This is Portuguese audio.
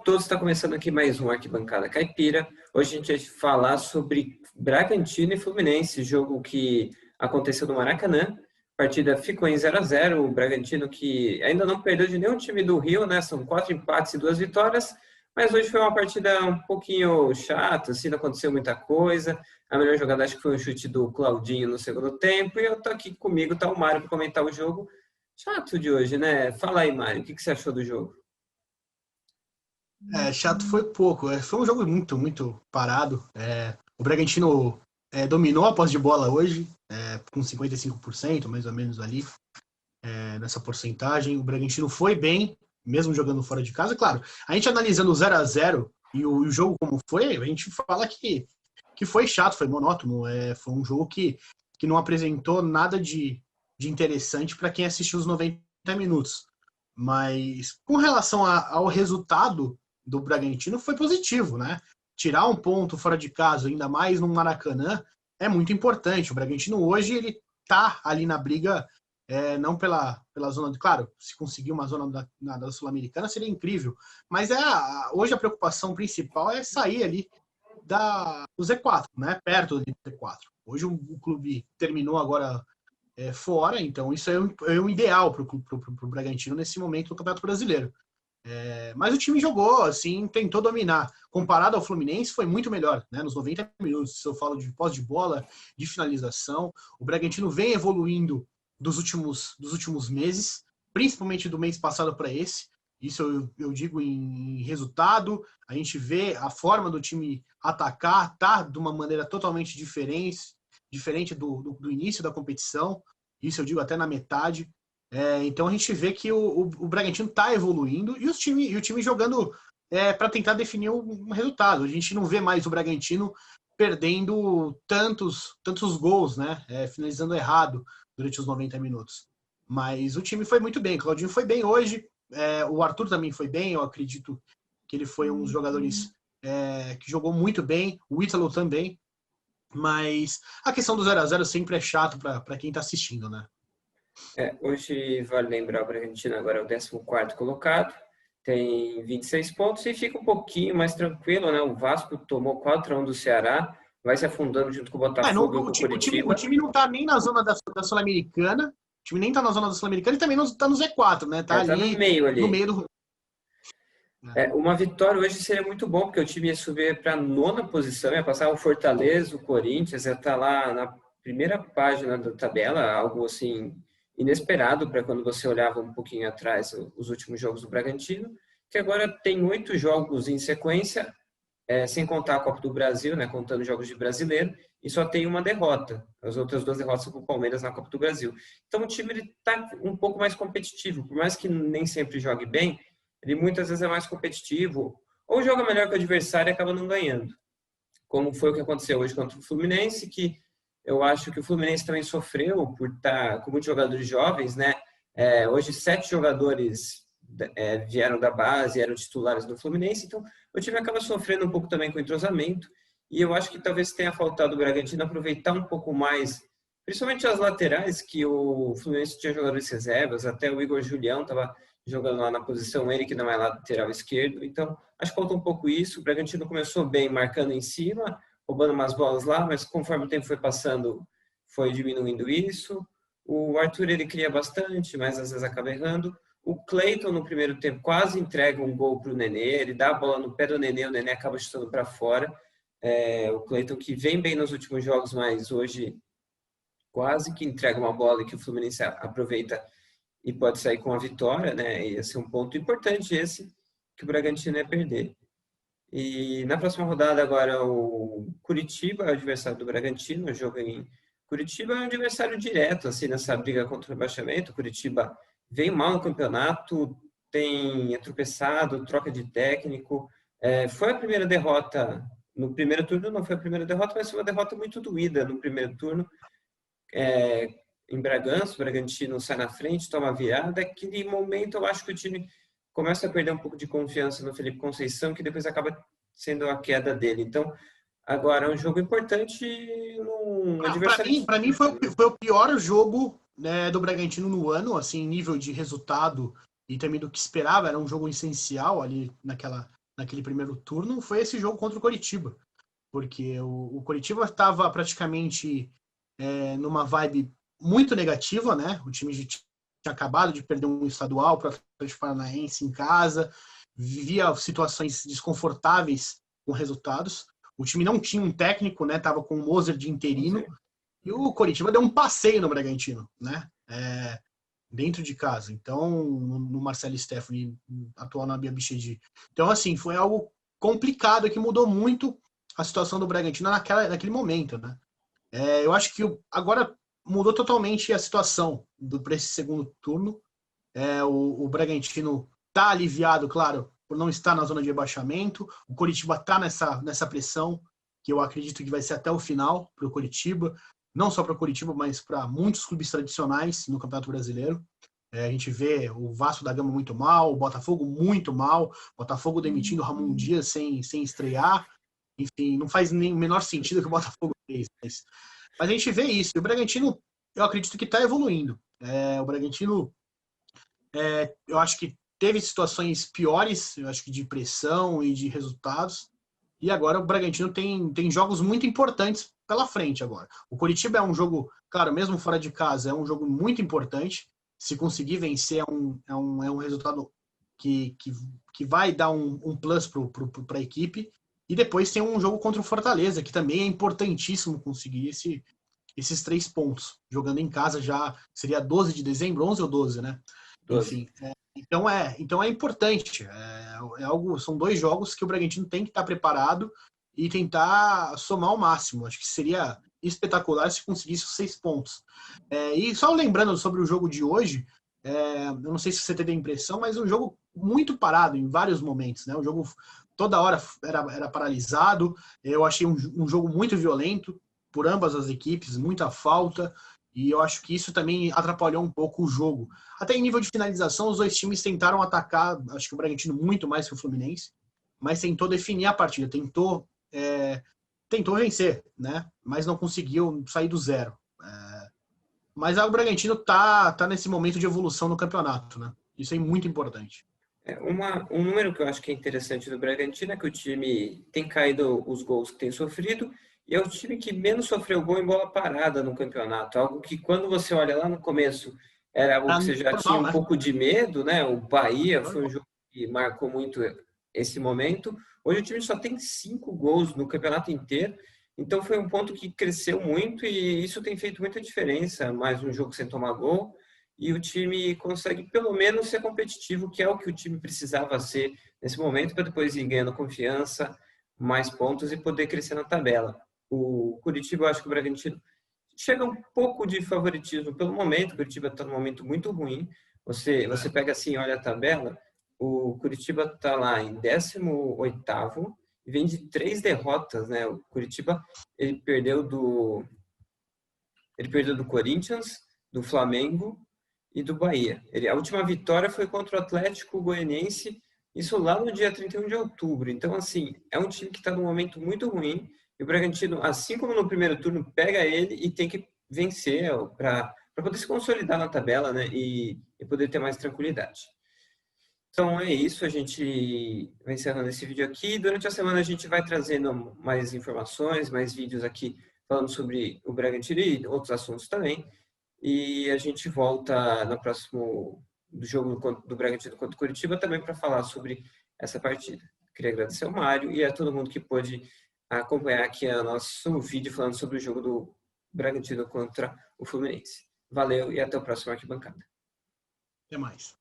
todos, está começando aqui mais um Arquibancada Caipira. Hoje a gente vai falar sobre Bragantino e Fluminense, jogo que aconteceu no Maracanã. A partida ficou em 0-0, o Bragantino que ainda não perdeu de nenhum time do Rio, né? São 4 empates e 2 vitórias, mas hoje foi uma partida um pouquinho chata, assim, não aconteceu muita coisa. A melhor jogada acho que foi um chute do Claudinho no segundo tempo, e eu tô aqui comigo, tá o Mário, para comentar o jogo chato de hoje, né? Fala aí, Mário, o que você achou do jogo? Chato foi pouco. Foi um jogo muito parado. O Bragantino dominou a posse de bola hoje, com 55%, mais ou menos ali, nessa porcentagem. O Bragantino foi bem, mesmo jogando fora de casa. Claro, a gente analisando o 0-0 e o jogo como foi, a gente fala que foi chato, foi monótono. Foi um jogo que não apresentou nada de interessante para quem assistiu os 90 minutos. Mas com relação ao resultado do Bragantino, foi positivo, né? Tirar um ponto fora de casa, ainda mais no Maracanã, é muito importante. O Bragantino hoje ele tá ali na briga, não pela zona de... Claro, se conseguir uma zona da Sul-Americana seria incrível, mas hoje a preocupação principal é sair ali do Z4, né? Perto do Z4. Hoje o clube terminou agora fora, então isso é o ideal para o Bragantino nesse momento do Campeonato Brasileiro. Mas o time jogou, assim, tentou dominar. Comparado ao Fluminense, foi muito melhor, né? Nos 90 minutos, se eu falo de posse de bola, de finalização, o Bragantino vem evoluindo dos últimos meses, principalmente do mês passado para esse. Isso eu digo em resultado. A gente vê a forma do time atacar, tá de uma maneira totalmente diferente do início da competição. Isso eu digo até na metade. Então a gente vê que o Bragantino está evoluindo e o time jogando para tentar definir um resultado. A gente não vê mais o Bragantino perdendo tantos gols, né? Finalizando errado durante os 90 minutos. Mas o time foi muito bem. O Claudinho foi bem hoje. O Arthur também foi bem. Eu acredito que ele foi um dos jogadores que jogou muito bem. O Ítalo também. Mas a questão do 0-0 sempre é chato para quem está assistindo, né? Hoje, vale lembrar, o Bragantino agora é o 14º colocado, tem 26 pontos e fica um pouquinho mais tranquilo, né? O Vasco tomou 4-1 do Ceará, vai se afundando junto com o Botafogo e com o Curitiba. O time não está nem na zona da Sul-Americana, o time nem está na zona da Sul-Americana e também não está no Z4, né? Tá ali no meio ali. No meio do... Uma vitória hoje seria muito bom, porque o time ia subir para a 9ª posição, ia passar o Fortaleza, o Corinthians, ia estar lá na primeira página da tabela, algo assim inesperado para quando você olhava um pouquinho atrás os últimos jogos do Bragantino, que agora tem 8 jogos em sequência, sem contar a Copa do Brasil, né, contando jogos de brasileiro, e só tem uma derrota. As outras 2 derrotas são para o Palmeiras na Copa do Brasil. Então o time está um pouco mais competitivo, por mais que nem sempre jogue bem, ele muitas vezes é mais competitivo, ou joga melhor que o adversário e acaba não ganhando. Como foi o que aconteceu hoje contra o Fluminense, que eu acho que o Fluminense também sofreu por estar com muitos jogadores jovens, né? Hoje 7 jogadores vieram da base, eram titulares do Fluminense, então o time acaba sofrendo um pouco também com o entrosamento, e eu acho que talvez tenha faltado o Bragantino aproveitar um pouco mais, principalmente as laterais, que o Fluminense tinha jogadores reservas, até o Igor Julião estava jogando lá na posição, ele que não é lateral esquerdo, então acho que falta um pouco isso. O Bragantino começou bem, marcando em cima, roubando umas bolas lá, mas conforme o tempo foi passando, foi diminuindo isso. O Arthur, ele cria bastante, mas às vezes acaba errando. O Cleiton, no primeiro tempo, quase entrega um gol para o Nenê, ele dá a bola no pé do Nenê, o Nenê acaba chutando para fora. O Cleiton, que vem bem nos últimos jogos, mas hoje quase que entrega uma bola e que o Fluminense aproveita e pode sair com a vitória, né? E esse é um ponto importante esse, que o Bragantino ia perder. E na próxima rodada agora o Curitiba é o adversário do Bragantino, o jogo em Curitiba é um adversário direto, assim, nessa briga contra o rebaixamento. O Curitiba vem mal no campeonato, é tropeçado, troca de técnico. Foi a primeira derrota no primeiro turno, não foi a primeira derrota, mas foi uma derrota muito doída no primeiro turno. Em Bragança, o Bragantino sai na frente, toma a virada. Aquele momento eu acho que o time começa a perder um pouco de confiança no Felipe Conceição, que depois acaba sendo a queda dele. Então, agora é um jogo importante num adversário. Para mim foi o pior jogo, né, do Bragantino no ano, assim, nível de resultado e também do que esperava. Era um jogo essencial ali naquele primeiro turno foi esse jogo contra o Coritiba, porque o Coritiba estava praticamente numa vibe muito negativa, né? O time tinha acabado de perder um estadual para o Atlético Paranaense em casa, vivia situações desconfortáveis com resultados. O time não tinha um técnico, né? Tava com o Moser de interino. E o Coritiba deu um passeio no Bragantino, né? Dentro de casa. Então, no Marcelo Stefani, atual na Bia Bichedi. Então, assim, foi algo complicado que mudou muito a situação do Bragantino naquele momento, né? Eu acho que agora mudou totalmente a situação para esse segundo turno. O Bragantino está aliviado, claro, por não estar na zona de rebaixamento. O Coritiba está nessa pressão, que eu acredito que vai ser até o final para o Coritiba. Não só para o Coritiba, mas para muitos clubes tradicionais no Campeonato Brasileiro. A gente vê o Vasco da Gama muito mal, o Botafogo muito mal, o Botafogo demitindo o Ramon Dias sem estrear. Enfim, não faz nem o menor sentido que o Botafogo fez. Mas a gente vê isso. E o Bragantino, eu acredito que está evoluindo. O Bragantino, eu acho que teve situações piores, eu acho que de pressão e de resultados. E agora o Bragantino tem jogos muito importantes pela frente agora. O Coritiba é um jogo, claro, mesmo fora de casa, é um jogo muito importante. Se conseguir vencer, é um resultado que vai dar um plus para a equipe. E depois tem um jogo contra o Fortaleza, que também é importantíssimo conseguir esses 3 pontos. Jogando em casa já seria 12 de dezembro, 11 ou 12, né? 12. Enfim, então é importante. São 2 jogos que o Bragantino tem que estar preparado e tentar somar ao máximo. Acho que seria espetacular se conseguisse os 6 pontos. E só lembrando sobre o jogo de hoje, eu não sei se você teve a impressão, mas um jogo muito parado em vários momentos, né? O jogo toda hora era paralisado. Eu achei um jogo muito violento por ambas as equipes, muita falta. E eu acho que isso também atrapalhou um pouco o jogo. Até em nível de finalização, os 2 times tentaram atacar, acho que o Bragantino muito mais que o Fluminense, mas tentou definir a partida, tentou vencer, né? Mas não conseguiu sair do zero. Mas o Bragantino tá nesse momento de evolução no campeonato, né? Isso é muito importante. Um número que eu acho que é interessante do Bragantino é que o time tem caído os gols que tem sofrido e é o time que menos sofreu gol em bola parada no campeonato. Algo que quando você olha lá no começo era algo que você já tinha um pouco de medo, né? O Bahia foi um jogo que marcou muito esse momento. Hoje o time só tem 5 gols no campeonato inteiro. Então foi um ponto que cresceu muito e isso tem feito muita diferença. Mais um jogo sem tomar gol e o time consegue pelo menos ser competitivo, que é o que o time precisava ser nesse momento, para depois ir ganhando confiança, mais pontos e poder crescer na tabela. O Curitiba, eu acho que o Bragantino chega um pouco de favoritismo pelo momento, o Curitiba está num momento muito ruim. Você pega assim, olha a tabela, o Curitiba está lá em 18º e vem de 3 derrotas, né? O Curitiba, ele perdeu do Corinthians, do Flamengo e do Bahia. A última vitória foi contra o Atlético Goianiense, isso lá no dia 31 de outubro. Então, assim, é um time que está num momento muito ruim. E o Bragantino, assim como no primeiro turno, pega ele e tem que vencer para poder se consolidar na tabela, né? E poder ter mais tranquilidade. Então é isso, a gente vai encerrando esse vídeo aqui. Durante a semana a gente vai trazendo mais informações, mais vídeos aqui falando sobre o Bragantino e outros assuntos também. E a gente volta no próximo jogo do Bragantino contra o Curitiba também para falar sobre essa partida. Queria agradecer ao Mário e a todo mundo que pôde acompanhar aqui o nosso vídeo falando sobre o jogo do Bragantino contra o Fluminense. Valeu e até o próximo Arquibancada. Até mais.